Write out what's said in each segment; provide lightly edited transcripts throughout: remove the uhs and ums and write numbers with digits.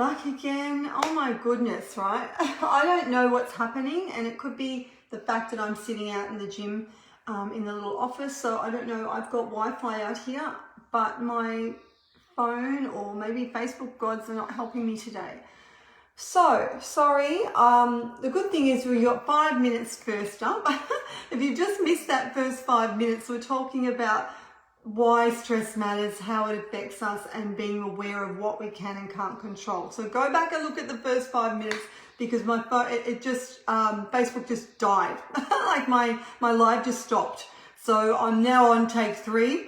Back again. Oh my goodness, right? I don't know what's happening, and it could be the fact that I'm sitting out in the gym in the little office, so I don't know. I've got Wi-Fi out here, but my phone or maybe Facebook gods are not helping me today. So, sorry. The good thing is we got 5 minutes first up. If you just missed that first 5 minutes, we're talking about why stress matters, how it affects us, and being aware of what we can and can't control. So go back and look at the first 5 minutes, because my phone, Facebook just died. Like my live just stopped. So I'm now on take 3,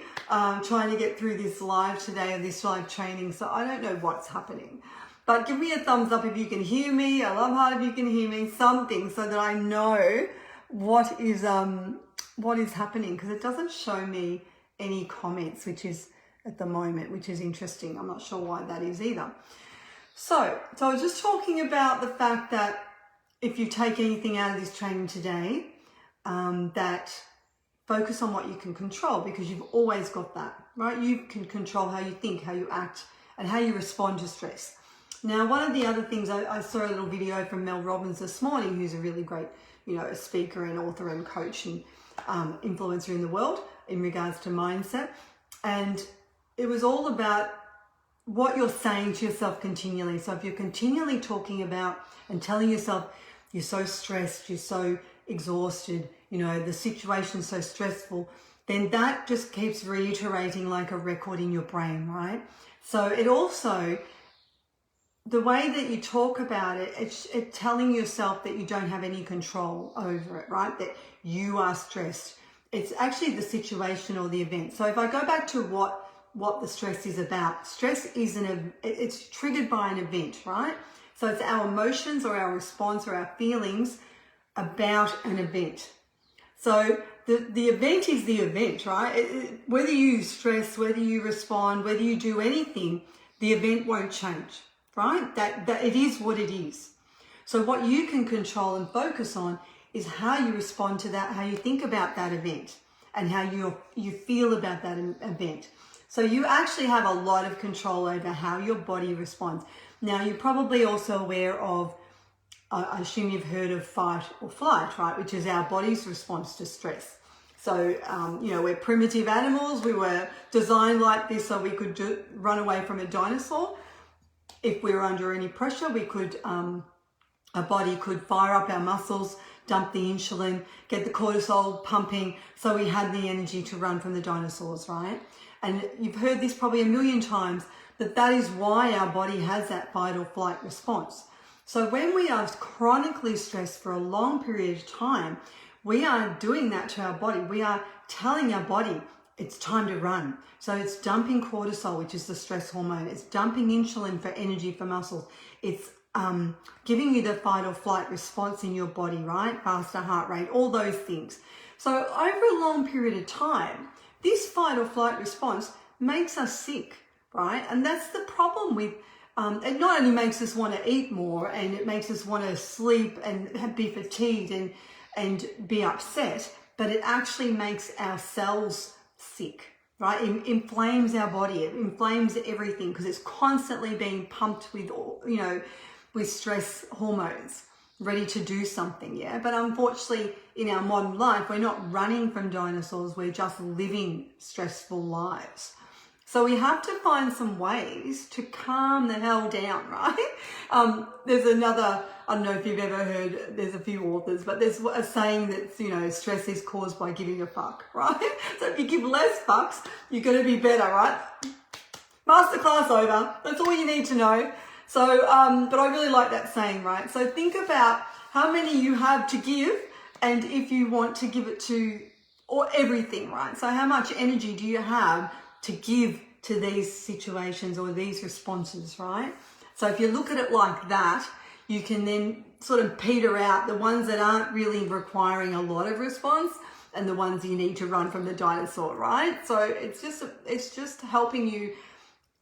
trying to get through this live today, of this live training. So I don't know what's happening. But give me a thumbs up if you can hear me. I love heart if you can hear me, something, so that I know what is happening, because it doesn't show me any comments, which is at the moment, which is interesting. I'm not sure why that is either. So I was just talking about the fact that if you take anything out of this training today, that focus on what you can control, because you've always got that, right? You can control how you think, how you act, and how you respond to stress. Now, one of the other things, I saw a little video from Mel Robbins this morning, who's a really great, a speaker and author and coach and influencer in the world in regards to mindset. And it was all about what you're saying to yourself continually. So if you're continually talking about and telling yourself you're so stressed, you're so exhausted, the situation's so stressful, then that just keeps reiterating like a record in your brain, right? So it also, the way that you talk about it, it's telling yourself that you don't have any control over it, right? That you are stressed. It's actually the situation or the event. So if I go back to what the stress is about, stress is it's triggered by an event, right? So it's our emotions or our response or our feelings about an event. So the event is the event, right? Whether you stress, whether you respond, whether you do anything, the event won't change, right? That it is what it is. So what you can control and focus on is how you respond to that, how you think about that event, and how you feel about that event. So you actually have a lot of control over how your body responds. Now, you're probably also aware of, I assume you've heard of fight or flight, right? Which is our body's response to stress. So, we're primitive animals. We were designed like this so we could run away from a dinosaur. If we were under any pressure, our body could fire up our muscles, dump the insulin, get the cortisol pumping, so we had the energy to run from the dinosaurs, right? And you've heard this probably a million times, that is why our body has that fight or flight response. So when we are chronically stressed for a long period of time, we are doing that to our body. We are telling our body it's time to run. So it's dumping cortisol, which is the stress hormone. It's dumping insulin for energy for muscles. It's giving you the fight or flight response in your body, right? Faster heart rate, all those things. So over a long period of time, this fight or flight response makes us sick, right? And that's the problem with, it not only makes us want to eat more, and it makes us want to sleep and be fatigued and be upset, but it actually makes our cells sick, right? It inflames our body. It inflames everything, because it's constantly being pumped with, with stress hormones, ready to do something, yeah? But unfortunately, in our modern life, we're not running from dinosaurs, we're just living stressful lives. So we have to find some ways to calm the hell down, right? There's another, I don't know if you've ever heard, there's a few authors, but there's a saying that, stress is caused by giving a fuck, right? So if you give less fucks, you're going to be better, right? Masterclass over. That's all you need to know. So, but I really like that saying, right? So think about how many you have to give, and if you want to give it to or everything, right? So how much energy do you have to give to these situations or these responses, right? So if you look at it like that, you can then sort of peter out the ones that aren't really requiring a lot of response and the ones you need to run from the dinosaur, right? So it's just helping you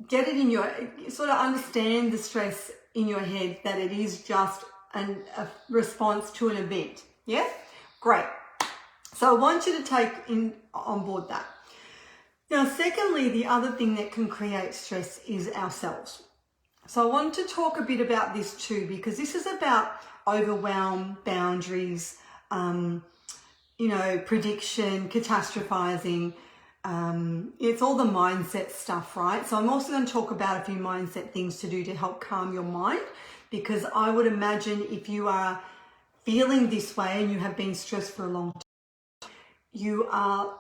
get it in your, sort of understand the stress in your head, that it is just a response to an event. Yeah? Great. So I want you to take on board that. Now, secondly, the other thing that can create stress is ourselves. So I want to talk a bit about this too, because this is about overwhelm, boundaries, you know, prediction, catastrophizing. It's all the mindset stuff, right? So I'm also going to talk about a few mindset things to do to help calm your mind, because I would imagine if you are feeling this way and you have been stressed for a long time, you are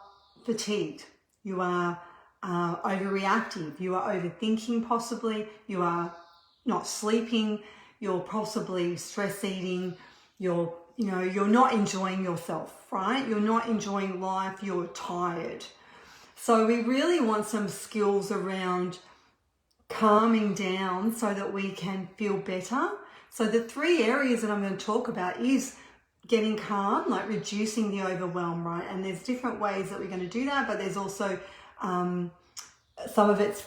fatigued, you are overreactive, you are overthinking possibly, you are not sleeping, you're possibly stress eating, you're not enjoying yourself, right? You're not enjoying life, you're tired. So we really want some skills around calming down so that we can feel better. So the 3 areas that I'm going to talk about is getting calm, like reducing the overwhelm, right? And there's different ways that we're going to do that, but there's also some of it's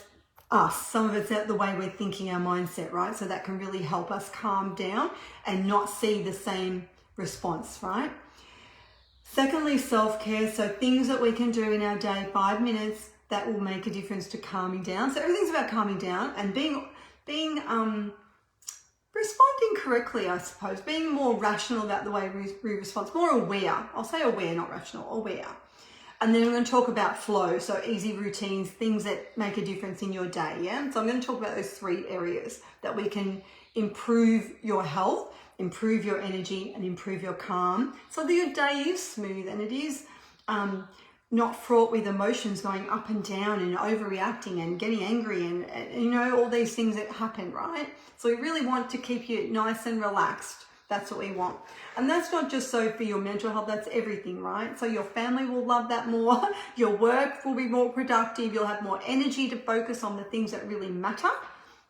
us, some of it's the way we're thinking, our mindset, right? So that can really help us calm down and not see the same response, right? Secondly, self-care. So things that we can do in our day, 5 minutes, that will make a difference to calming down. So everything's about calming down and being responding correctly, I suppose, being more rational about the way we respond, more aware. I'll say aware, not rational, aware. And then I'm going to talk about flow, so easy routines, things that make a difference in your day, yeah? So I'm going to talk about those 3 areas that we can improve your health, improve your energy, and improve your calm, so that your day is smooth and it is not fraught with emotions going up and down and overreacting and getting angry and you know, all these things that happen, right? So we really want to keep you nice and relaxed. That's what we want. And that's not just so for your mental health, that's everything, right? So your family will love that more, your work will be more productive, you'll have more energy to focus on the things that really matter,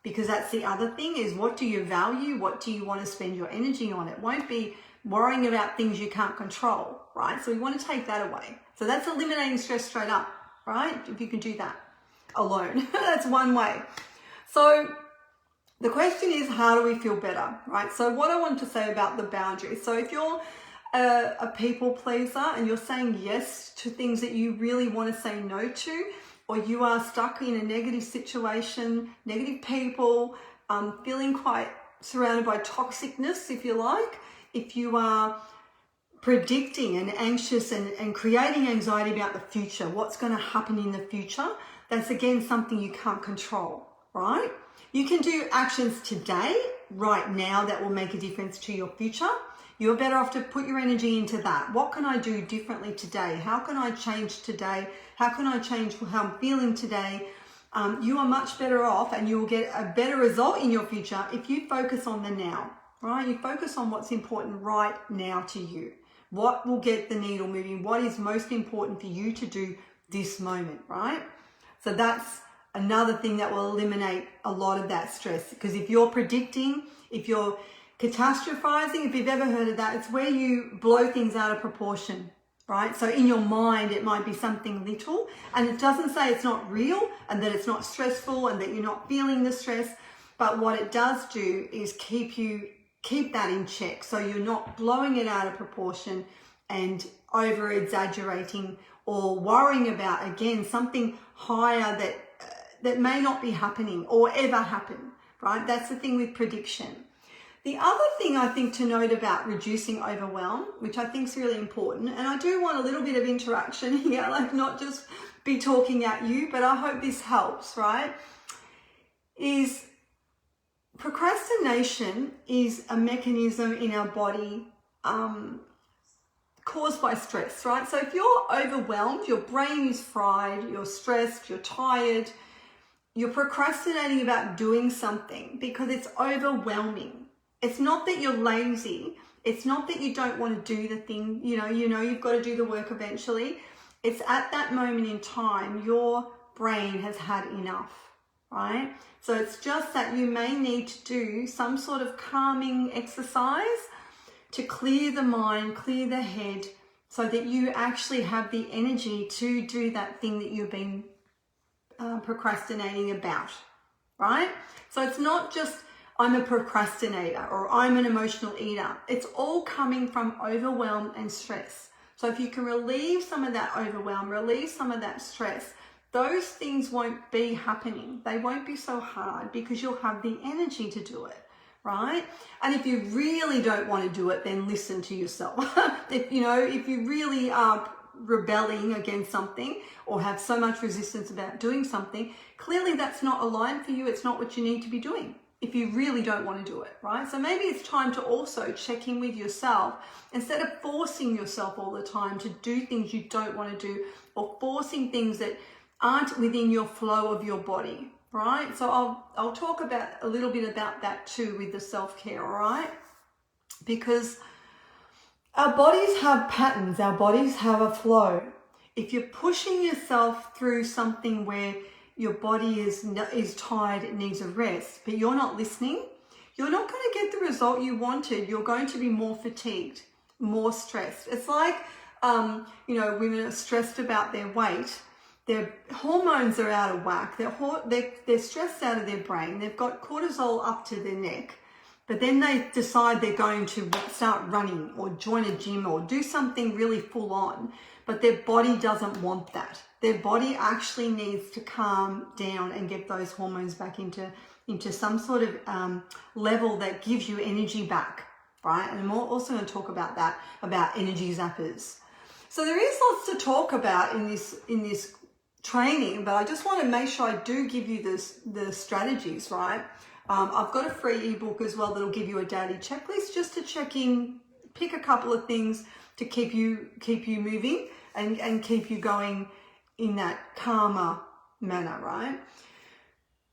because that's the other thing, is what do you value? What do you want to spend your energy on? It won't be worrying about things you can't control, right? So we want to take that away. So that's eliminating stress straight up, right? If you can do that alone, that's one way. So the question is, how do we feel better, right? So what I want to say about the boundaries. So if you're a people pleaser and you're saying yes to things that you really want to say no to, or you are stuck in a negative situation, negative people, feeling quite surrounded by toxicness, if you like, if you are predicting and anxious and creating anxiety about the future, what's going to happen in the future, that's again something you can't control, right? You can do actions today, right now, that will make a difference to your future. You're better off to put your energy into that. What can I do differently today? How can I change today? How can I change how I'm feeling today? You are much better off, and you will get a better result in your future if you focus on the now, right? You focus on what's important right now to you. What will get the needle moving? What is most important for you to do this moment, right? So that's another thing that will eliminate a lot of that stress. Because if you're predicting, if you're catastrophizing, if you've ever heard of that, it's where you blow things out of proportion, right? So in your mind, it might be something little, and it doesn't say it's not real and that it's not stressful and that you're not feeling the stress. But what it does do is keep that in check. So you're not blowing it out of proportion and over exaggerating or worrying about, again, something higher that may not be happening or ever happen, right? That's the thing with prediction. The other thing I think to note about reducing overwhelm, which I think is really important, and I do want a little bit of interaction here, like not just be talking at you, but I hope this helps, right? Is procrastination is a mechanism in our body caused by stress, right? So if you're overwhelmed, your brain is fried, you're stressed, you're tired, you're procrastinating about doing something because it's overwhelming. It's not that you're lazy. It's not that you don't want to do the thing, you know you've got to do the work eventually. It's at that moment in time, your brain has had enough, right? So it's just that you may need to do some sort of calming exercise to clear the mind, clear the head, so that you actually have the energy to do that thing that you've been procrastinating about, right? So it's not just I'm a procrastinator or I'm an emotional eater. It's all coming from overwhelm and stress. So if you can relieve some of that overwhelm, relieve some of that stress, those things won't be happening. They won't be so hard because you'll have the energy to do it, right? And if you really don't want to do it, then listen to yourself. If you really are rebelling against something or have so much resistance about doing something, clearly that's not aligned for you. It's not what you need to be doing if you really don't want to do it, right? So maybe it's time to also check in with yourself instead of forcing yourself all the time to do things you don't want to do or forcing things that aren't within your flow of your body, right? So I'll talk about a little bit about that too with the self-care, all right? Because our bodies have patterns, our bodies have a flow. If you're pushing yourself through something where your body is tired, it needs a rest, but you're not listening, you're not going to get the result you wanted. You're going to be more fatigued, more stressed. It's like, women are stressed about their weight. Their hormones are out of whack. They're stressed out of their brain. They've got cortisol up to their neck. But then they decide they're going to start running or join a gym or do something really full on. But their body doesn't want that. Their body actually needs to calm down and get those hormones back into some sort of level that gives you energy back, right? And I'm also going to talk about that, about energy zappers. So there is lots to talk about in this training, but I just want to make sure I do give you the strategies, right? I've got a free ebook as well that'll give you a daily checklist just to check in, pick a couple of things to keep you moving and keep you going in that calmer manner, right?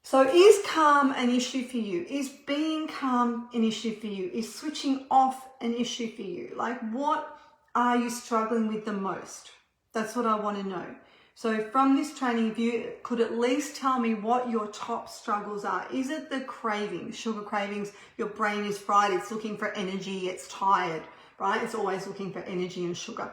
So is calm an issue for you? Is being calm an issue for you? Is switching off an issue for you? Like, what are you struggling with the most? That's what I want to know. So from this training, if you could at least tell me what your top struggles are. Is it the cravings, sugar cravings? Your brain is fried, it's looking for energy, it's tired, right? It's always looking for energy and sugar.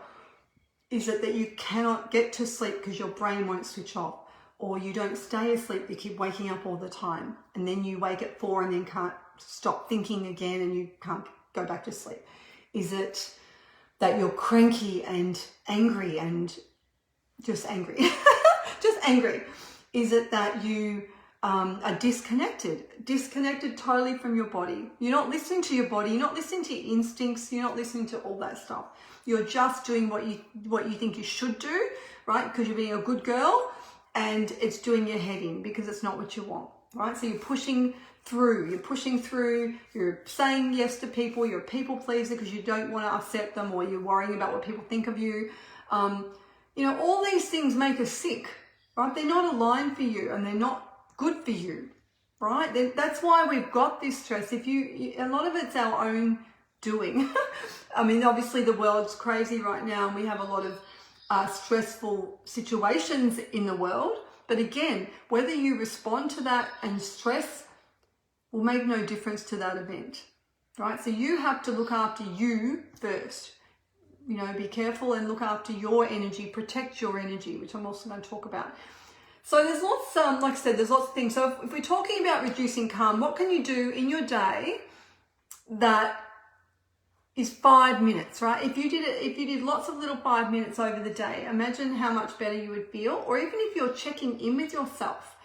Is it that you cannot get to sleep because your brain won't switch off? Or you don't stay asleep, you keep waking up all the time. And then you wake at 4 and then can't stop thinking again and you can't go back to sleep. Is it that you're cranky and angry and just angry? Just angry. Is it that you are disconnected totally from your body? You're not listening to your body, you're not listening to your instincts, you're not listening to all that stuff. You're just doing what you think you should do, right? Because you're being a good girl and it's doing your head in because it's not what you want, right? So you're pushing through, you're saying yes to people, you're a people pleaser because you don't want to upset them or you're worrying about what people think of you. All these things make us sick, right? They're not aligned for you and they're not good for you, right? That's why we've got this stress. A lot of it's our own doing. I mean, obviously the world's crazy right now and we have a lot of stressful situations in the world. But again, whether you respond to that and stress will make no difference to that event, right? So you have to look after you first. Be careful and look after your energy, protect your energy, which I'm also going to talk about. So there's lots, like I said, there's lots of things. So if we're talking about reducing calm, what can you do in your day that is 5 minutes, right? If you did lots of little 5 minutes over the day, imagine how much better you would feel. Or even if you're checking in with yourself,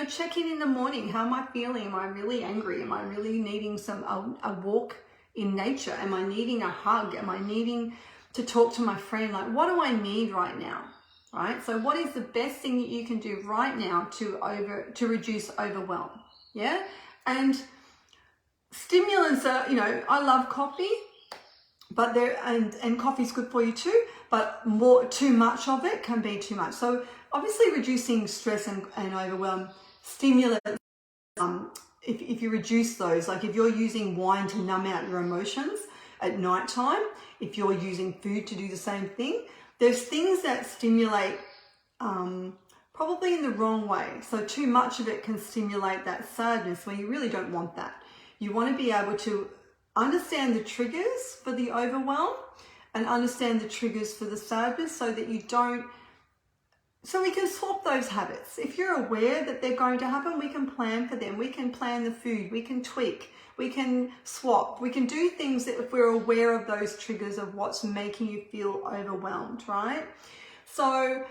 check in the morning. How am I feeling? Am I really angry? Am I really needing a walk in nature? Am I needing a hug? Am I needing to talk to my friend? Like, what do I need right now, right? So what is the best thing that you can do right now to reduce overwhelm? Yeah. And stimulants are, I love coffee, but and coffee's good for you too, but too much of it can be too much. So obviously reducing stress and overwhelm, stimulants, if you reduce those, like if you're using wine to numb out your emotions at nighttime, if you're using food to do the same thing, there's things that stimulate probably in the wrong way. So too much of it can stimulate that sadness where you really don't want that. You want to be able to understand the triggers for the overwhelm and understand the triggers for the sadness so that so we can swap those habits. If you're aware that they're going to happen, we can plan for them. We can plan the food, we can tweak, we can swap, we can do things that if we're aware of those triggers of what's making you feel overwhelmed, right? So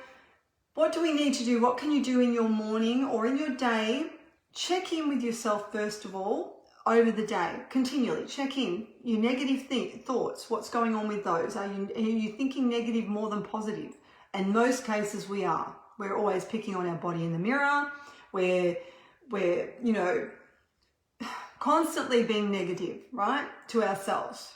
What do we need to do? What can you do in your morning or in your day? Check in with yourself first of all over the day. Continually check in. Your negative thoughts, what's going on with those? Are you thinking negative more than positive? In most cases we are. We're always picking on our body in the mirror. We're constantly being negative, right? To ourselves,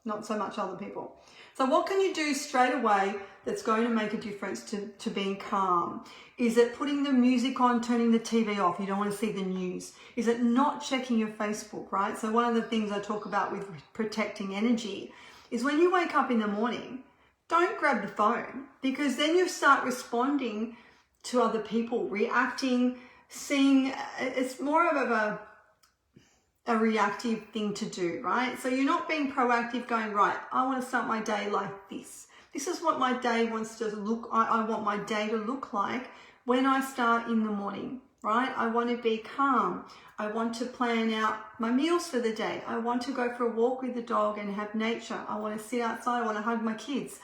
not so much other people. So what can you do straight away that's going to make a difference to being calm? Is it putting the music on, turning the TV off? You don't want to see the news. Is it not checking your Facebook, right? So one of the things I talk about with protecting energy is when you wake up in the morning, don't grab the phone, because then you start responding to other people, reacting, seeing. It's more of a reactive thing to do, right? So you're not being proactive, going, right, I want to start my day like this. This is what my day wants to look. I want my day to look like when I start in the morning, right? I want to be calm. I want to plan out my meals for the day. I want to go for a walk with the dog and have nature. I want to sit outside. I want to hug my kids.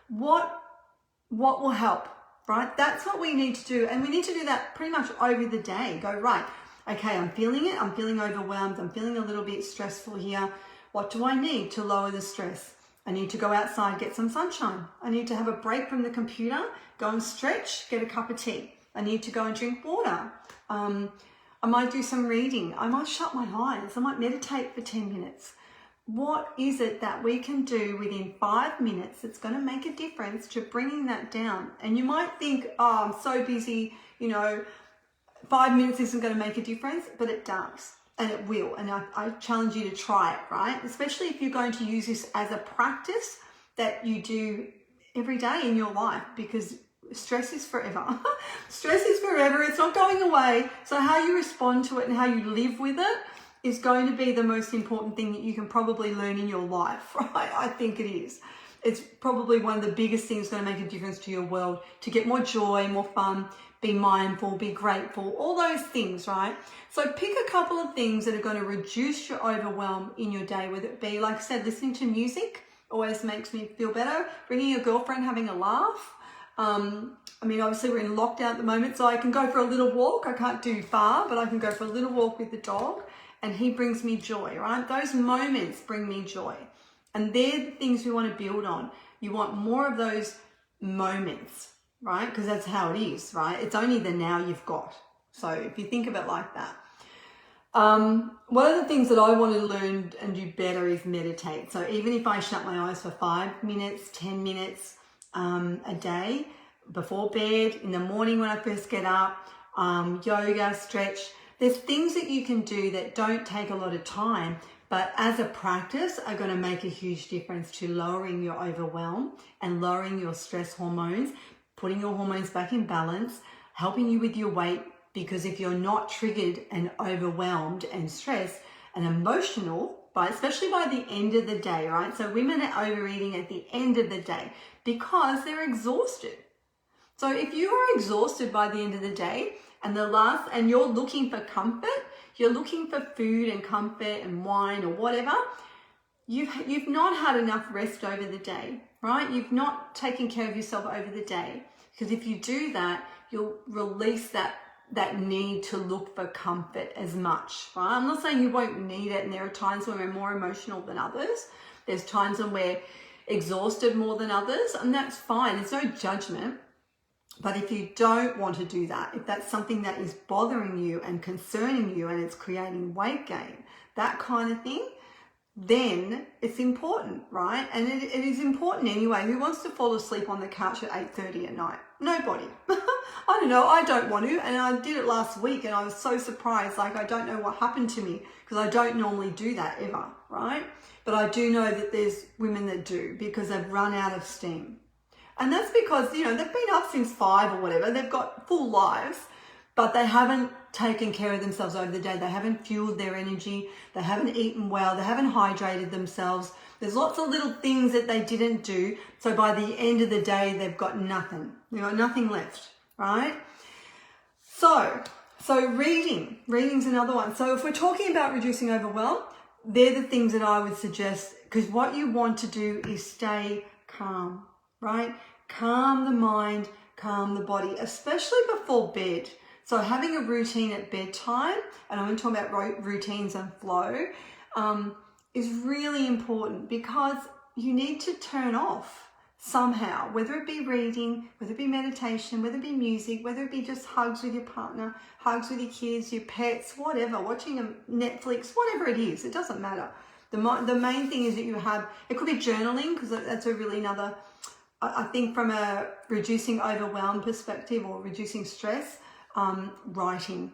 What will help, right? That's what we need to do. And we need to do that pretty much over the day. Go, right, okay, I'm feeling it. I'm feeling overwhelmed. I'm feeling a little bit stressful here. What do I need to lower the stress? I need to go outside, get some sunshine. I need to have a break from the computer, go and stretch, get a cup of tea. I need to go and drink water. I might do some reading. I might shut my eyes. I might meditate for 10 minutes. What is it that we can do within 5 minutes that's going to make a difference to bringing that down? And you might think, oh, I'm so busy, 5 minutes isn't going to make a difference, but it does, and it will. And I challenge you to try it, right? Especially if you're going to use this as a practice that you do every day in your life, because stress is forever. Stress is forever. It's not going away. So how you respond to it and how you live with it is going to be the most important thing that you can probably learn in your life, right? I think it is. It's probably one of the biggest things going to make a difference to your world, to get more joy, more fun, be mindful, be grateful, all those things, right? So pick a couple of things that are going to reduce your overwhelm in your day, whether it be, like I said, listening to music always makes me feel better, bringing a girlfriend, having a laugh. Obviously we're in lockdown at the moment, so I can go for a little walk. I can't do far, but I can go for a little walk with the dog, and he brings me joy, right? Those moments bring me joy. And they're the things we want to build on. You want more of those moments, right? Because that's how it is, right? It's only the now you've got. So if you think of it like that. One of the things that I want to learn and do better is meditate. So even if I shut my eyes for 5 minutes, 10 minutes a day, before bed, in the morning when I first get up, yoga, stretch, there's things that you can do that don't take a lot of time, but as a practice are going to make a huge difference to lowering your overwhelm and lowering your stress hormones, putting your hormones back in balance, helping you with your weight, because if you're not triggered and overwhelmed and stressed and emotional, especially by the end of the day, right? So women are overeating at the end of the day because they're exhausted. So if you are exhausted by the end of the day and you're looking for comfort, you're looking for food and comfort and wine or whatever, you've not had enough rest over the day, right? You've not taken care of yourself over the day. Because if you do that, you'll release that need to look for comfort as much, right? I'm not saying you won't need it, and there are times when we're more emotional than others. There's times when we're exhausted more than others, and that's fine. There's no judgment. But if you don't want to do that, if that's something that is bothering you and concerning you and it's creating weight gain, that kind of thing, then it's important, right? And it is important anyway. Who wants to fall asleep on the couch at 8:30 at night? Nobody. I don't know. I don't want to. And I did it last week and I was so surprised. Like, I don't know what happened to me because I don't normally do that ever, right? But I do know that there's women that do because they've run out of steam. And that's because, they've been up since 5 or whatever. They've got full lives, but they haven't taken care of themselves over the day. They haven't fueled their energy. They haven't eaten well. They haven't hydrated themselves. There's lots of little things that they didn't do. So by the end of the day, they've got nothing. They've got nothing left, right? So reading's another one. So if we're talking about reducing overwhelm, they're the things that I would suggest, because what you want to do is stay calm, right? Calm the mind, calm the body, especially before bed. So having a routine at bedtime, and I'm going to talk about routines and flow, is really important because you need to turn off somehow, whether it be reading, whether it be meditation, whether it be music, whether it be just hugs with your partner, hugs with your kids, your pets, whatever, watching a Netflix, whatever it is, it doesn't matter. The main thing is that you have, it could be journaling, because that's a really another, I think from a reducing overwhelm perspective or reducing stress, writing.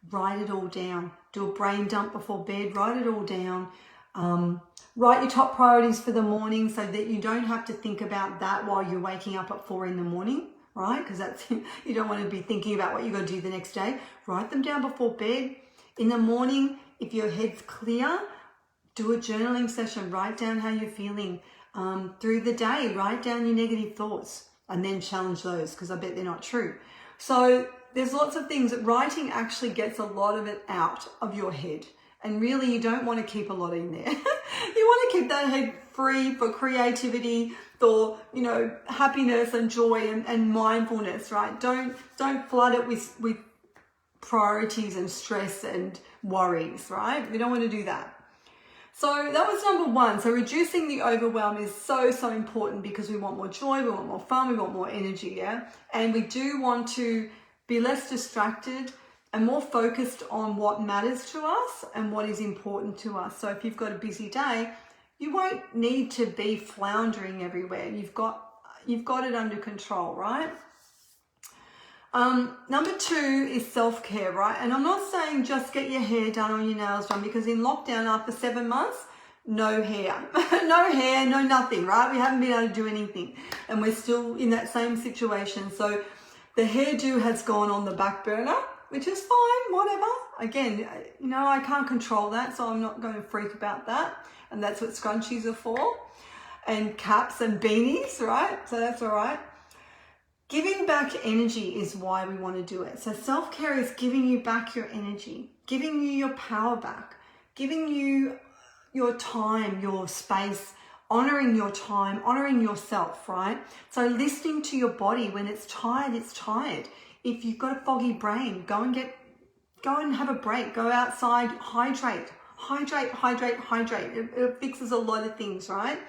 Write it all down. Do a brain dump before bed, write it all down. Write your top priorities for the morning so that you don't have to think about that while you're waking up at 4 a.m, right? Because that's, you don't want to be thinking about what you're going to do the next day. Write them down before bed. In the morning, if your head's clear, do a journaling session. Write down how you're feeling. Through the day, write down your negative thoughts and then challenge those, because I bet they're not true. So there's lots of things that writing actually gets a lot of it out of your head. And really, you don't want to keep a lot in there. You want to keep that head free for creativity, for, you know, happiness and joy and mindfulness, right? Don't flood it with priorities and stress and worries, right? You don't want to do that. So that was number one. So reducing the overwhelm is so important, because we want more joy, we want more fun, we want more energy, yeah? And we do want to be less distracted and more focused on what matters to us and what is important to us. So if you've got a busy day, you won't need to be floundering everywhere. You've got it under control, right? Number two is self-care, right? And I'm not saying just get your hair done or your nails done, because in lockdown after 7 months, no hair, no hair, no nothing, right? We haven't been able to do anything, and we're still in that same situation. So the hairdo has gone on the back burner, which is fine, whatever. Again, you know, I can't control that, so I'm not going to freak about that. And that's what scrunchies are for, and caps and beanies, right? So that's all right. Giving back energy is why we want to do it. So self-care is giving you back your energy, giving you your power back, giving you your time, your space, honoring your time, honoring yourself, right? So listening to your body. When it's tired, it's tired. If you've got a foggy brain, go and have a break. Go outside, hydrate. It fixes a lot of things, right?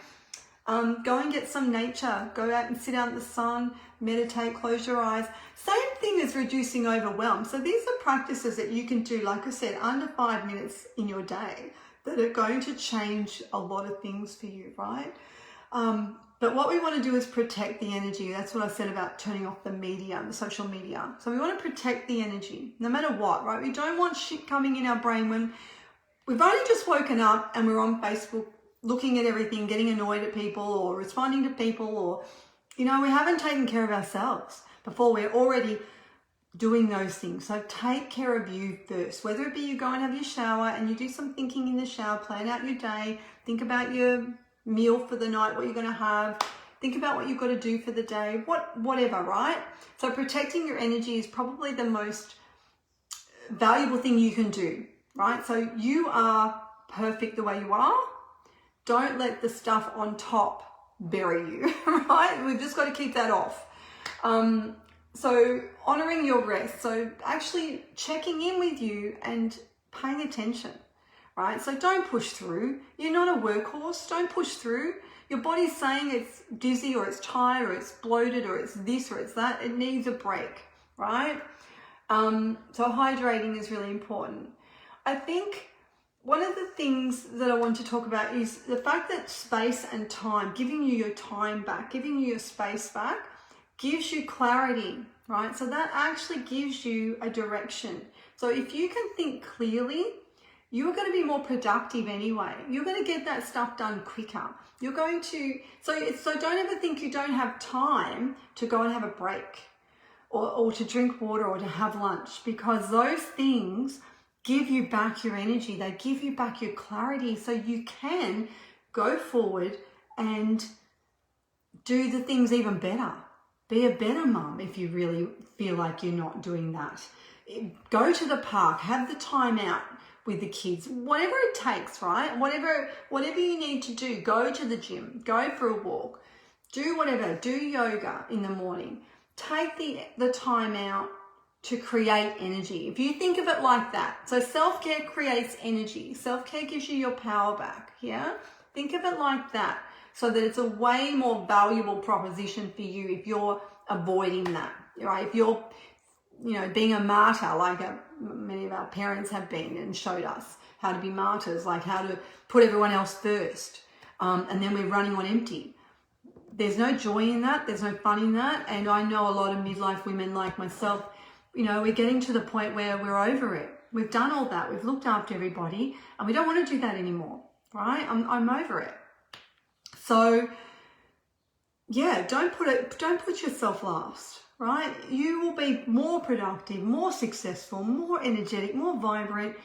Go and get some nature. Go out and sit out in the sun, meditate, close your eyes. Same thing as reducing overwhelm. So these are practices that you can do, like I said, under 5 minutes in your day, that are going to change a lot of things for you, right? But what we want to do is protect the energy. That's what I said about turning off the media, the social media. So we want to protect the energy, no matter what, right? We don't want shit coming in our brain when we've only just woken up and we're on Facebook looking at everything, getting annoyed at people or responding to people, or, you know, we haven't taken care of ourselves before we're already doing those things. So take care of you first, whether it be you go and have your shower and you do some thinking in the shower, plan out your day, think about your meal for the night, what you're going to have, think about what you've got to do for the day, whatever, right? So protecting your energy is probably the most valuable thing you can do, right? So you are perfect the way you are. Don't let the stuff on top bury you, right? We've just got to keep that off. So honoring your rest. So actually checking in with you and paying attention, right? So don't push through. You're not a workhorse. Don't push through. Your body's saying it's dizzy or it's tired or it's bloated or it's this or it's that. It needs a break, right? So hydrating is really important. I think one of the things that I want to talk about is the fact that space and time, giving you your time back, giving you your space back, gives you clarity, right? So that actually gives you a direction. So if you can think clearly, you're going to be more productive anyway. You're going to get that stuff done quicker. You're going to, so don't ever think you don't have time to go and have a break or to drink water or to have lunch, because those things give you back your energy. They give you back your clarity, so you can go forward and do the things even better. Be a better mum if you really feel like you're not doing that. Go to the park, have the time out with the kids, whatever it takes, right? Whatever you need to do. Go to the gym, go for a walk, do whatever, do yoga in the morning. take the time out to create energy. If you think of it like that, so self-care creates energy. Self-care gives you your power back, yeah? Think of it like that, so that it's a way more valuable proposition for you if you're avoiding that, right? If you're, being a martyr, like many of our parents have been and showed us how to be martyrs, like how to put everyone else first, and then we're running on empty. There's no joy in that. There's no fun in that. And I know a lot of midlife women like myself, we're getting to the point where we're over it. We've done all that. We've looked after everybody and we don't want to do that anymore, right? I'm over it. So yeah, don't put yourself last, right? You will be more productive, more successful, more energetic, more vibrant.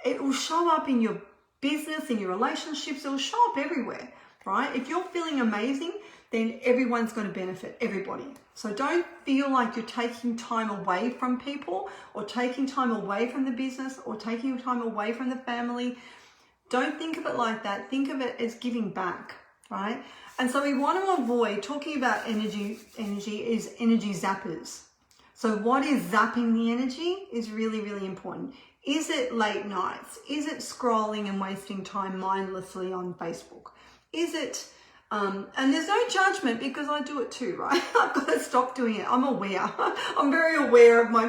It will show up in your business, in your relationships. It will show up everywhere, right? If you're feeling amazing, then everyone's going to benefit, everybody. So don't feel like you're taking time away from people or taking time away from the business or taking time away from the family. Don't think of it like that. Think of it as giving back, right? And so we want to avoid talking about energy is energy zappers. So what is zapping the energy is really, really important. Is it late nights? Is it scrolling and wasting time mindlessly on Facebook? Is it, and there's no judgment because I do it too, right? I've got to stop doing it. I'm aware. I'm very aware of my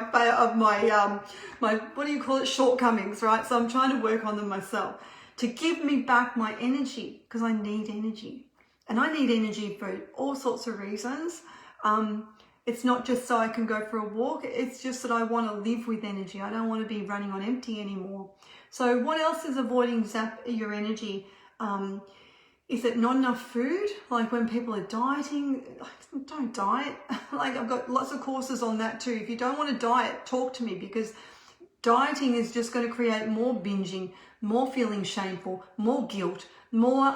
what do you call it, shortcomings, right? So I'm trying to work on them myself to give me back my energy, because I need energy. And I need energy for all sorts of reasons. It's not just so I can go for a walk. It's just that I want to live with energy. I don't want to be running on empty anymore. So what else is avoiding your energy? Is it not enough food? Like when people are dieting, don't diet. Like I've got lots of courses on that too. If you don't want to diet, talk to me, because dieting is just going to create more binging, more feeling shameful, more guilt, more,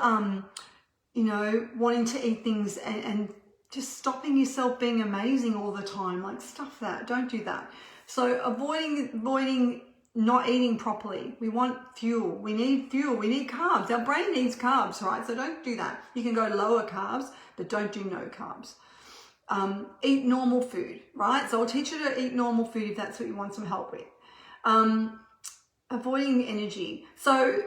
wanting to eat things and just stopping yourself being amazing all the time. Like stuff that, don't do that. So avoiding not eating properly. We want fuel. We need fuel. We need carbs. Our brain needs carbs, right? So don't do that. You can go lower carbs, but don't do no carbs. Eat normal food, right? So I'll teach you to eat normal food if that's what you want some help with. Avoiding energy. So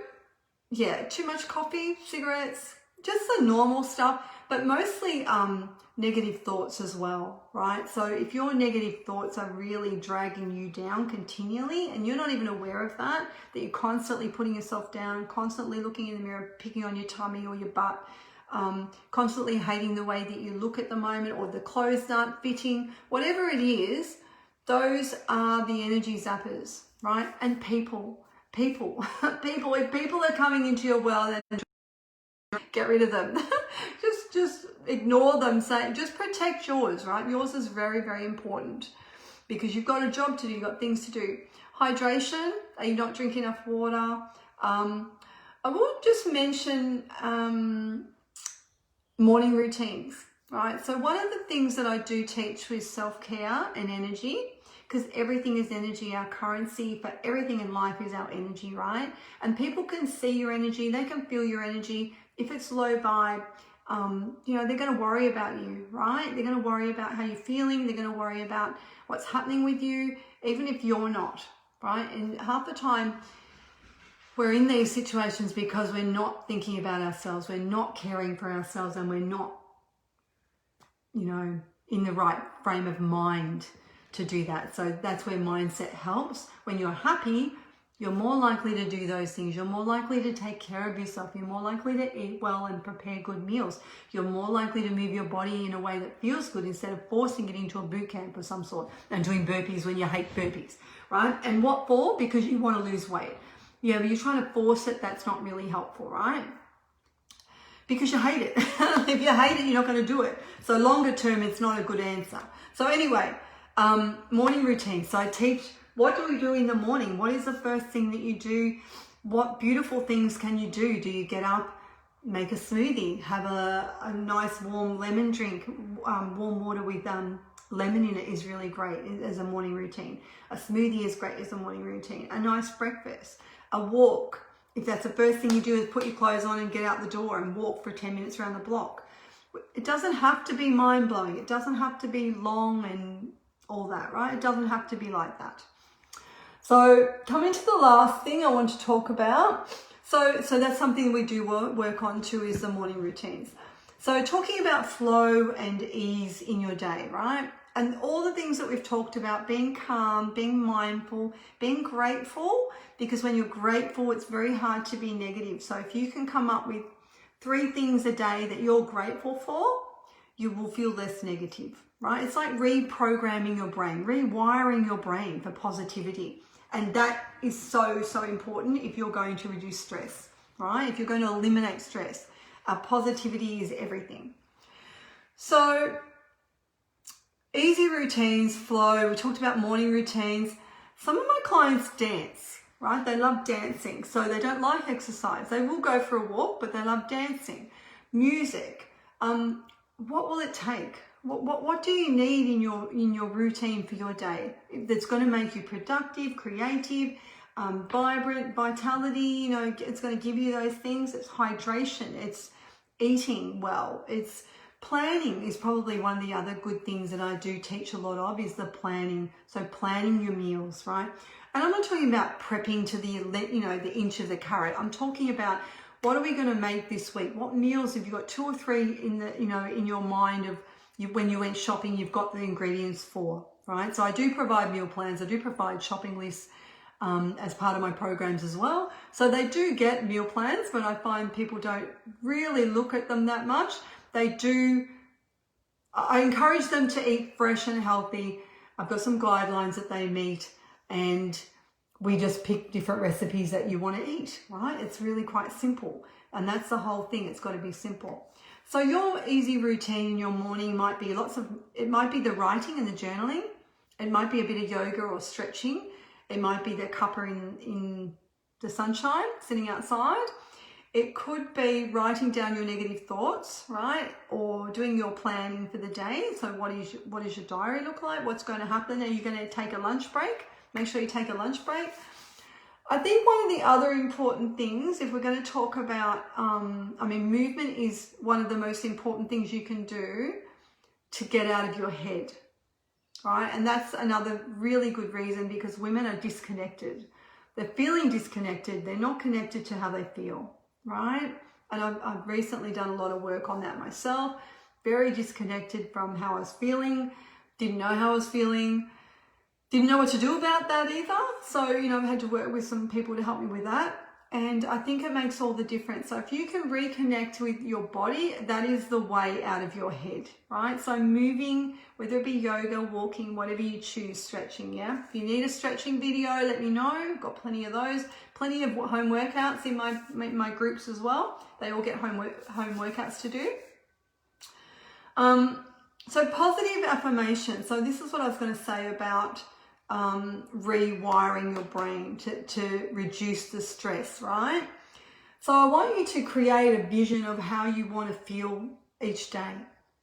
yeah, too much coffee, cigarettes, just the normal stuff, but mostly negative thoughts as well, right? So if your negative thoughts are really dragging you down continually and you're not even aware of that you're constantly putting yourself down, constantly looking in the mirror, picking on your tummy or your butt, constantly hating the way that you look at the moment, or the clothes aren't fitting, whatever it is, those are the energy zappers, right? And people, if people are coming into your world, and get rid of them. just ignore them. Just protect yours, right? Yours is very, very important because you've got a job to do, you've got things to do. Hydration, are you not drinking enough water? I will just mention morning routines, right? So one of the things that I do teach with self-care and energy, because everything is energy, our currency for everything in life is our energy, right? And people can see your energy, they can feel your energy. If it's low vibe, they're going to worry about you, right? They're going to worry about how you're feeling. They're going to worry about what's happening with you, even if you're not, right? And half the time we're in these situations because we're not thinking about ourselves. We're not caring for ourselves, and we're not, in the right frame of mind to do that. So that's where mindset helps. When you're happy, you're more likely to do those things. You're more likely to take care of yourself. You're more likely to eat well and prepare good meals. You're more likely to move your body in a way that feels good instead of forcing it into a boot camp of some sort and doing burpees when you hate burpees, right? And what for? Because you want to lose weight. Yeah, but you're trying to force it. That's not really helpful, right? Because you hate it. If you hate it, you're not going to do it. So longer term, it's not a good answer. So anyway, morning routine. So I teach, what do we do in the morning? What is the first thing that you do? What beautiful things can you do? Do you get up, make a smoothie, have a nice warm lemon drink? Warm water with lemon in it is really great as a morning routine. A smoothie is great as a morning routine. A nice breakfast, a walk. If that's the first thing you do is put your clothes on and get out the door and walk for 10 minutes around the block. It doesn't have to be mind-blowing. It doesn't have to be long and all that, right? It doesn't have to be like that. So coming to the last thing I want to talk about. So that's something we do work on too, is the morning routines. So talking about flow and ease in your day, right? And all the things that we've talked about, being calm, being mindful, being grateful, because when you're grateful, it's very hard to be negative. So if you can come up with 3 things a day that you're grateful for, you will feel less negative, right? It's like reprogramming your brain, rewiring your brain for positivity. And that is so, so important if you're going to reduce stress, right? If you're going to eliminate stress, positivity is everything. So easy routines, flow. We talked about morning routines. Some of my clients dance, right? They love dancing. So they don't like exercise. They will go for a walk, but they love dancing. Music. What will it take? What do you need in your routine for your day that's going to make you productive, creative, vibrant, vitality? You know, it's going to give you those things. It's hydration. It's eating well. It's planning is probably one of the other good things that I do teach a lot of, is the planning. So planning your meals, right? And I'm not talking about prepping to the inch of the carrot. I'm talking about, what are we going to make this week? What meals have you got? 2 or 3 in your mind of when you went shopping, you've got the ingredients for, right? So I do provide meal plans. I do provide shopping lists as part of my programs as well. So they do get meal plans, but I find people don't really look at them that much. I encourage them to eat fresh and healthy. I've got some guidelines that they meet, and we just pick different recipes that you want to eat, right? It's really quite simple. And that's the whole thing. It's got to be simple. So your easy routine in your morning might be it might be the writing and the journaling. It might be a bit of yoga or stretching. It might be the cuppa in the sunshine, sitting outside. It could be writing down your negative thoughts, right? Or doing your planning for the day. So what does your diary look like? What's going to happen? Are you going to take a lunch break? Make sure you take a lunch break. I think one of the other important things, if we're going to talk about, movement is one of the most important things you can do to get out of your head, right? And that's another really good reason, because women are disconnected. They're feeling disconnected. They're not connected to how they feel, right? And I've recently done a lot of work on that myself. Very disconnected from how I was feeling. Didn't know how I was feeling. Didn't know what to do about that either. So, I've had to work with some people to help me with that. And I think it makes all the difference. So if you can reconnect with your body, that is the way out of your head, right? So moving, whether it be yoga, walking, whatever you choose, stretching, yeah? If you need a stretching video, let me know. I've got plenty of those. Plenty of home workouts in my groups as well. They all get home workouts to do. So positive affirmation. So this is what I was going to say about rewiring your brain to reduce the stress, right? So I want you to create a vision of how you want to feel each day.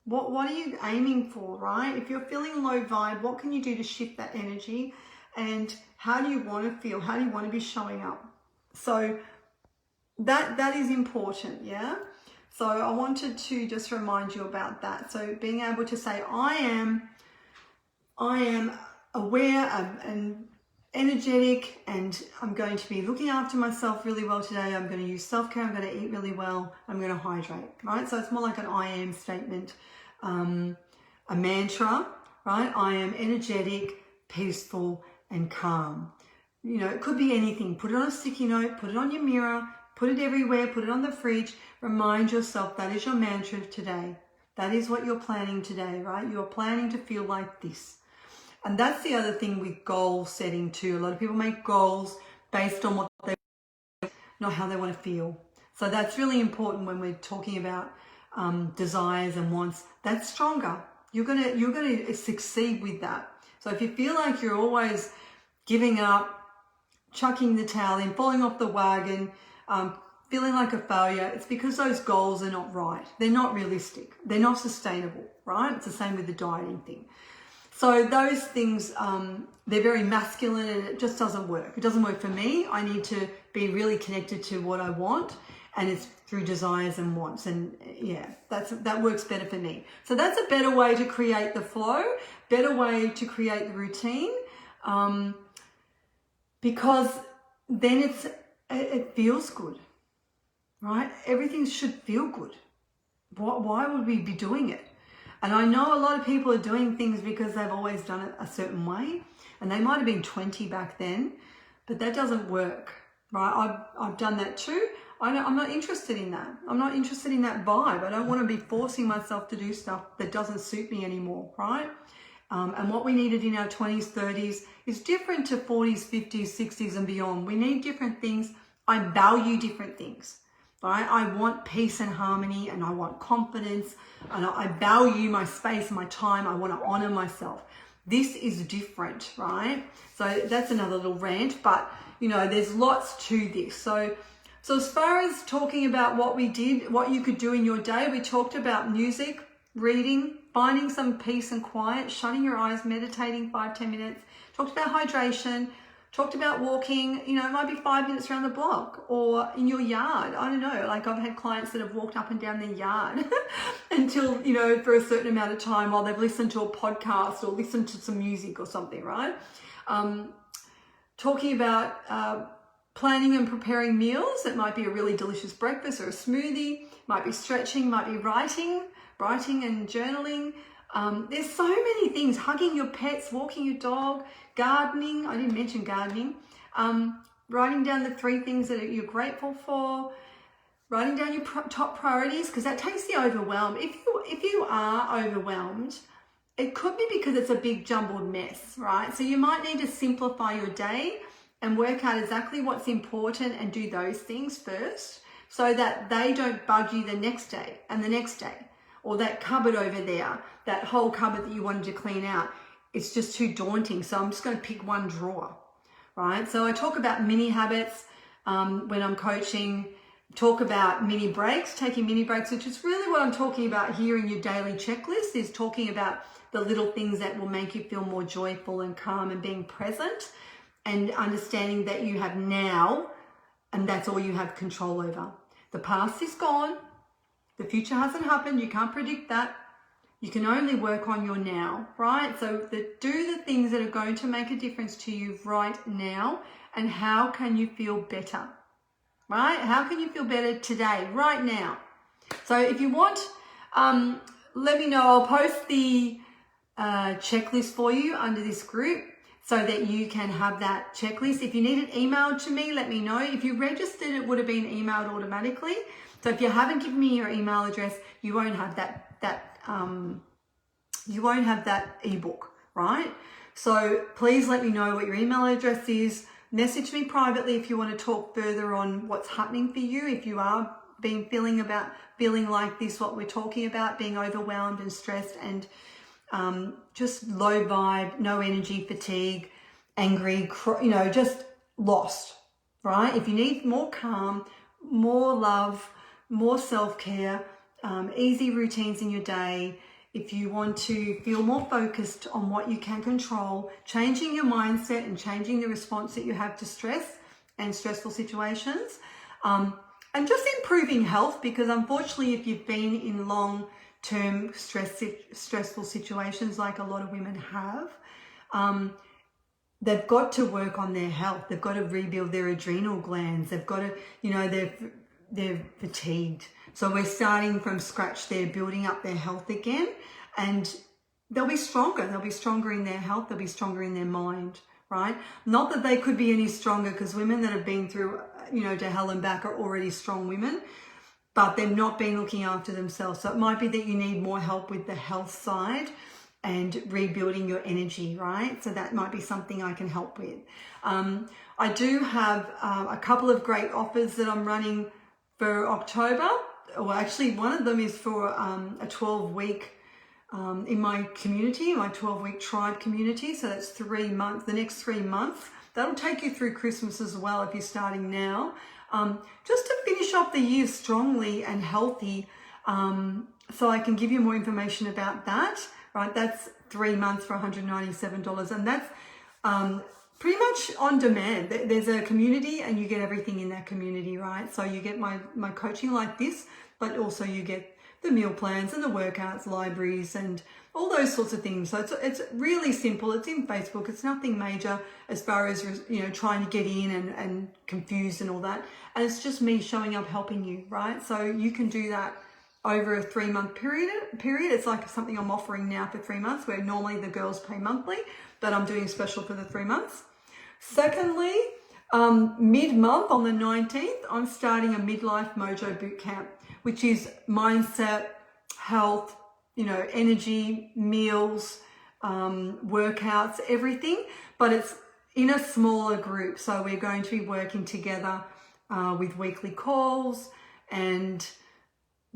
What are you aiming for, right? If you're feeling low vibe, what can you do to shift that energy? And how do you want to feel? How do you want to be showing up? So that is important, yeah? So I wanted to just remind you about that. So being able to say, I am aware and energetic, and I'm going to be looking after myself really well today. I'm going to use self-care. I'm going to eat really well. I'm going to hydrate, right? So it's more like an I am statement, a mantra, right? I am energetic, peaceful, and calm. It could be anything. Put it on a sticky note, put it on your mirror, put it everywhere, put it on the fridge. Remind yourself that is your mantra today. That is what you're planning today, right? You're planning to feel like this. And that's the other thing with goal setting too. A lot of people make goals based on what they want, not how they want to feel. So that's really important when we're talking about desires and wants. That's stronger. You're gonna succeed with that. So if you feel like you're always giving up, chucking the towel in, falling off the wagon, feeling like a failure, it's because those goals are not right. They're not realistic. They're not sustainable, right? It's the same with the dieting thing. So those things, they're very masculine, and it just doesn't work. It doesn't work for me. I need to be really connected to what I want. and it's through desires and wants. And yeah, that works better for me. So that's a better way to create the flow, better way to create the routine, because then it feels good, right? Everything should feel good. Why would we be doing it? And I know a lot of people are doing things because they've always done it a certain way, and they might have been 20 back then, but that doesn't work, right? I've done that too. I'm not interested in that. I'm not interested in that vibe. I don't want to be forcing myself to do stuff that doesn't suit me anymore, right? And what we needed in our 20s, 30s is different to 40s, 50s, 60s and beyond. We need different things. I value different things, right? I want peace and harmony, and I want confidence, and I value my space and my time. I want to honor myself. This is different, right? So that's another little rant, but you know, there's lots to this. So as far as talking about what we did, what you could do in your day, we talked about music, reading, finding some peace and quiet, shutting your eyes, meditating 5-10 minutes, talked about hydration, talked about walking, you know, it might be 5 minutes around the block or in your yard. I don't know, like I've had clients that have walked up and down their yard until, you know, for a certain amount of time while they've listened to a podcast or listened to some music or something, right? Talking about planning and preparing meals. It might be a really delicious breakfast or a smoothie, might be stretching, might be writing and journaling. There's so many things, hugging your pets, walking your dog, gardening. I didn't mention gardening. Writing down the 3 things that you're grateful for, writing down your top priorities, because that takes the overwhelm. If you are overwhelmed, it could be because it's a big jumbled mess, right? So you might need to simplify your day and work out exactly what's important and do those things first so that they don't bug you the next day and the next day. Or that cupboard over there, that whole cupboard that you wanted to clean out, it's just too daunting. So I'm just going to pick one drawer, right? So I talk about mini habits when I'm coaching, talk about mini breaks, taking mini breaks, which is really what I'm talking about here in your daily checklist, is talking about the little things that will make you feel more joyful and calm and being present and understanding that you have now and that's all you have control over. The past is gone. The future hasn't happened. You can't predict that. You can only work on your now, right? So do the things that are going to make a difference to you right now. And how can you feel better, right? How can you feel better today, right now? So if you want, let me know. I'll post the checklist for you under this group so that you can have that checklist. If you need it emailed to me, let me know. If you registered, it would have been emailed automatically. So if you haven't given me your email address, you won't have that ebook, right? So please let me know what your email address is. Message me privately if you want to talk further on what's happening for you. If you are feeling like this, what we're talking about, being overwhelmed and stressed and just low vibe, no energy, fatigue, angry, just lost, right? If you need more calm, more love, more self-care, easy routines in your day, if you want to feel more focused on what you can control, changing your mindset and changing the response that you have to stress and stressful situations, and just improving health, because unfortunately if you've been in long-term stressful situations like a lot of women have, they've got to work on their health. They've got to rebuild their adrenal glands. They've got to, they're fatigued. So we're starting from scratch there, building up their health again, and they'll be stronger. They'll be stronger in their health. They'll be stronger in their mind, right? Not that they could be any stronger, because women that have been through, to hell and back are already strong women, but they've not been looking after themselves. So it might be that you need more help with the health side and rebuilding your energy, right? So that might be something I can help with. I do have a couple of great offers that I'm running for October. Well, actually, one of them is for a 12-week in my community, my 12-week tribe community. So that's 3 months, the next 3 months. That'll take you through Christmas as well if you're starting now. Just to finish off the year strongly and healthy. So I can give you more information about that, right? That's 3 months for $197. And that's pretty much on demand. There's a community and you get everything in that community, right? So you get my coaching like this, but also you get the meal plans and the workouts, libraries, and all those sorts of things. So it's really simple. It's in Facebook. It's nothing major as far as, you know, trying to get in and confused and all that. And it's just me showing up, helping you, right? So you can do that over a 3-month period. It's like something I'm offering now for 3 months, where normally the girls pay monthly, but I'm doing special for the 3 months. Secondly, mid-month on the 19th, I'm starting a midlife mojo boot camp, which is mindset, health, you know, energy, meals, workouts, everything, but it's in a smaller group. So we're going to be working together with weekly calls and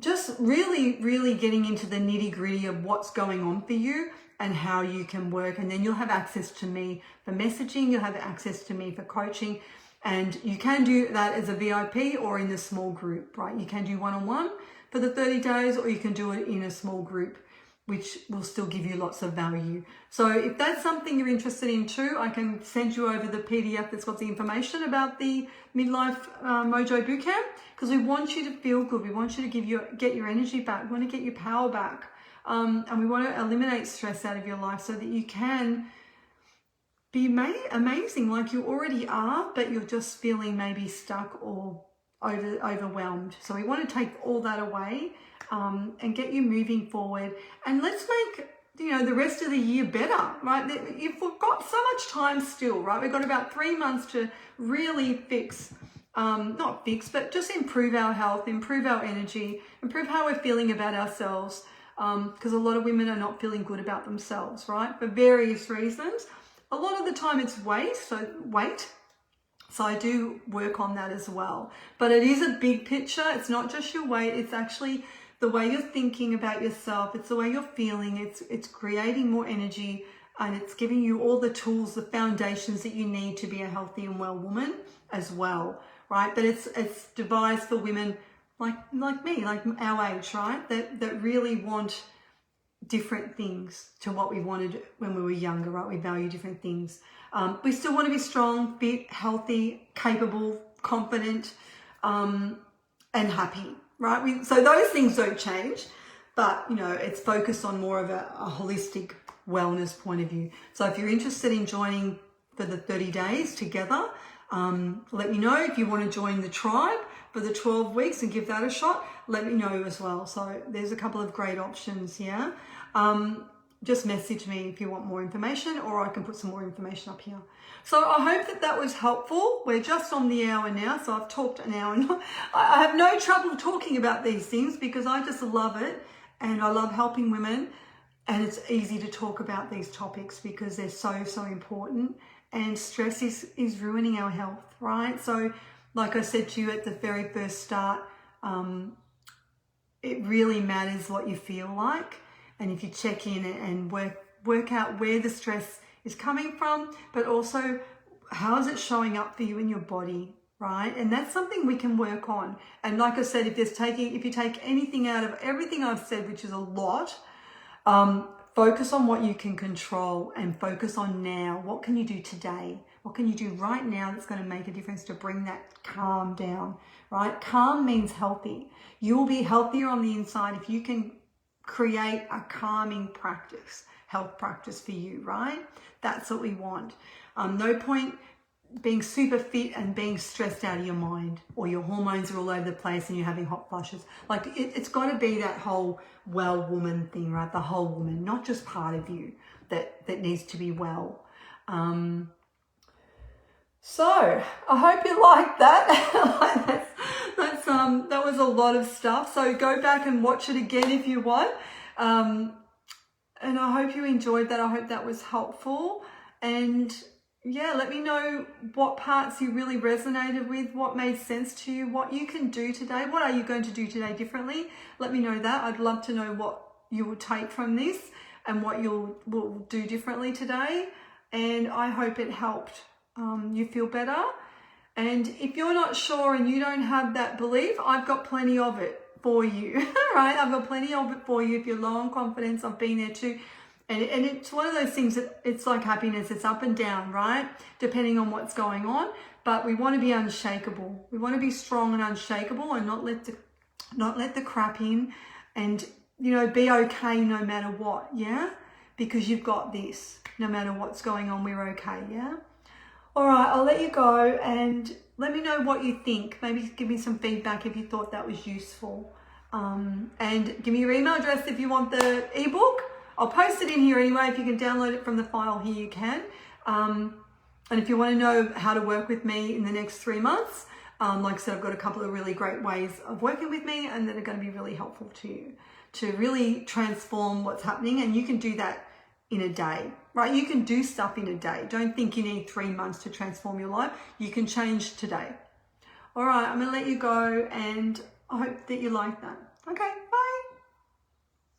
just really, really getting into the nitty-gritty of what's going on for you and how you can work. And then you'll have access to me for messaging, you'll have access to me for coaching, and you can do that as a VIP or in a small group, right? You can do one-on-one for the 30 days, or you can do it in a small group, which will still give you lots of value. So if that's something you're interested in too, I can send you over the PDF that's got the information about the Midlife Mojo Bootcamp, because we want you to feel good. We want you to get your energy back. We want to get your power back. And we want to eliminate stress out of your life so that you can be amazing like you already are, but you're just feeling maybe stuck or overwhelmed. So we want to take all that away and get you moving forward. And let's make, you know, the rest of the year better, right? You've got so much time still, right? We've got about 3 months to really not fix, but just improve our health, improve our energy, improve how we're feeling about ourselves. Because a lot of women are not feeling good about themselves, right? For various reasons. A lot of the time it's weight. So I do work on that as well. But it is a big picture. It's not just your weight. It's actually the way you're thinking about yourself. It's the way you're feeling. It's creating more energy, and it's giving you all the tools, the foundations that you need to be a healthy and well woman as well, right? But it's devised for women like me, like our age, right? That really want different things to what we wanted when we were younger, right? We value different things. We still want to be strong, fit, healthy, capable, confident, and happy, right? So those things don't change, but you know, it's focused on more of a holistic wellness point of view. So if you're interested in joining for the 30 days together, let me know. If you want to join the tribe for the 12 weeks and give that a shot, let me know as well. So there's a couple of great options here. Just message me if you want more information, or I can put some more information up here. So I hope that was helpful. We're just on the hour now, so I've talked an hour. I have no trouble talking about these things because I just love it, and I love helping women, and it's easy to talk about these topics because they're so important, and stress is ruining our health, right? So like I said to you at the very first start, it really matters what you feel like. And if you check in and work out where the stress is coming from, but also how is it showing up for you in your body, right? And that's something we can work on. And like I said, if you take anything out of everything I've said, which is a lot, focus on what you can control and focus on now. What can you do today? What can you do right now that's going to make a difference to bring that calm down, right? Calm means healthy. You'll be healthier on the inside if you can create a calming practice, health practice for you, right? That's what we want. No point being super fit and being stressed out of your mind, or your hormones are all over the place and you're having hot flushes. Like it's got to be that whole well woman thing, right? The whole woman, not just part of you that needs to be well. So I hope you liked that. That was a lot of stuff. So go back and watch it again if you want. And I hope you enjoyed that. I hope that was helpful. And yeah, let me know what parts you really resonated with, what made sense to you, what you can do today. What are you going to do today differently? Let me know that. I'd love to know what you will take from this and what will do differently today. And I hope it helped you feel better. And if you're not sure and you don't have that belief, I've got plenty of it for you, right? I've got plenty of it for you. If you're low on confidence, I've been there too. And it's one of those things that it's like happiness, it's up and down, right? Depending on what's going on. But we want to be unshakable. We want to be strong and unshakable and not let the crap in, and, you know, be okay no matter what, yeah? Because you've got this. No matter what's going on, we're okay, yeah? All right, I'll let you go and let me know what you think. Maybe give me some feedback if you thought that was useful. And give me your email address if you want the ebook. I'll post it in here anyway. If you can download it from the file here, you can. And if you want to know how to work with me in the next 3 months, like I said, I've got a couple of really great ways of working with me and that are going to be really helpful to you to really transform what's happening. And you can do that in a day, right? You can do stuff in a day. Don't think you need 3 months to transform your life. You can change today. All right, I'm going to let you go and I hope that you like that. Okay, bye.